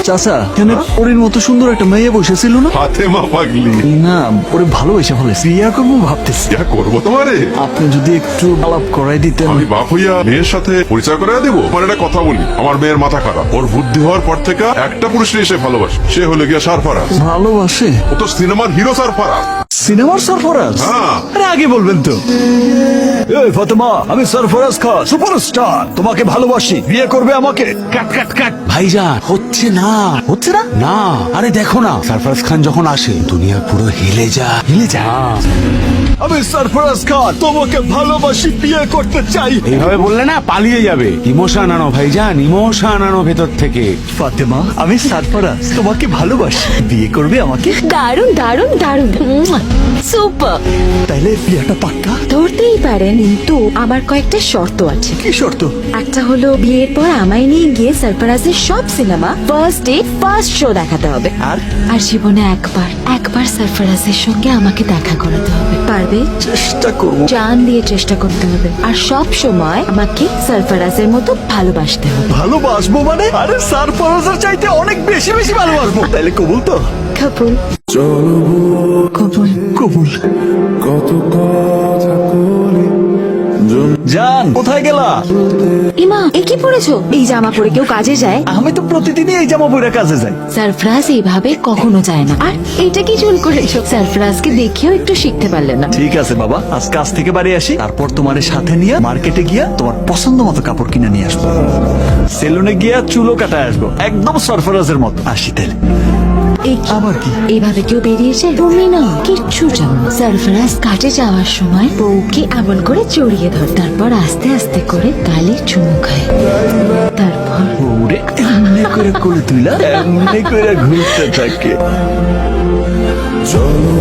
চাচা এখানে ওর মতো সুন্দর একটা মেয়ে বসেছিল না? ফাতেমা পাগলি, না, ওরে ভালোবেসে ফেলে বিয়া করবো ভাবতেছি। ইয়া করবো তোমারে। আপনি যদি একটু আলাপ করাই দিতেন। আমি বাপ হইয়া মেয়ের সাথে পরিচয় করে দেবো? আমার একটা কথা বলি, আমার মেয়ের মাথা খারাপ। ওর বুদ্ধি হওয়ার পর থেকে একটা পুরুষকে এসে ভালোবাসে, সে হলো গিয়া সারফারাজ। ভালোবাসে? ও তো সিনেমার হিরো সারফারাজ। সিনেমার সরফরাজ? হ্যাঁ। আরে আগে বলবেন তো। এই ফাতেমা, আমি সরফরাজ খান, সুপারস্টার, তোমাকে ভালোবাসি, বিয়ে করবে আমাকে? কাট কাট কাট ভাইজান, হচ্ছে না। হচ্ছে না? না, আরে দেখো না, সরফরাজ খান যখন আসে দুনিয়া পুরো হিলে যায়। আমি সরফরাজ খান, তোমাকে ভালোবাসি, বিয়ে করতে চাই। এইভাবে বললে না পালিয়ে যাবে। ইমোশন আনো ভাইজান, ইমোশন আনো ভেতর থেকে। ফাতেমা, আমি সরফরাজ, তোমাকে ভালোবাসি, বিয়ে করবে আমাকে? দারুণ দারুণ দারুণ, সুপার। তাইলে বিয়েটা পাক্কা? ধরতেই পারেন, কিন্তু আমার কয়েকটা শর্ত আছে। কি শর্ত? একটা হলো বিয়ের পর আমায় নিয়ে গিয়ে সরফরাজের সব cinema first day first show দেখাতে হবে। আর? আর জীবনে একবার সরফরাজের সঙ্গে আমাকে দেখা করাতে হবে। পারবে? চেষ্টা করবো। জান দিয়ে চেষ্টা করতে হবে। আর সব সময় আমাকে সরফরাজের মতো ভালোবাসতে হবে। ভালোবাসবো মানে? আরে সরফরাজের চাইতে অনেক বেশি বেশি ভালোবাসবো। তাইলে কবুল তো? কবুল। কবুল। কবুল। জান, কোথায় গেলা? ইমা, এ কি পড়েছো? এই জামা পরে কেউ কাজে যায়? আমি তো প্রতিদিনই এই জামা পরে কাজে যাই। সরফরাজ এইভাবে কখনো যায় না। আর এটা কি চুল করেছো? সরফরাজকে দেখেও একটু শিখতে পারলে না? ঠিক আছে বাবা, আজ কাজ থেকে বাড়ি আসি, তারপর তোমার সাথে নিয়ে মার্কেটে গিয়া তোমার পছন্দ মতো কাপড় কিনে নিয়ে আসবো। সেলুনে গিয়া চুলও কাটায় আসবো, একদম সরফরাজের মতো। আসি তাহলে। এই কি? আবার কি? এইভাবে কেউ বেরিয়েছে? তুমি না কিচ্ছু জানো না। সরফরাজ কাটে যাওয়ার সময় বউকে এমন করে জড়িয়ে ধর, তারপর আস্তে আস্তে করে গালে চুমু খায়, তারপর ওরে এমনি করে তুইলা এমনি করে ঘুরতে থাকে। চলো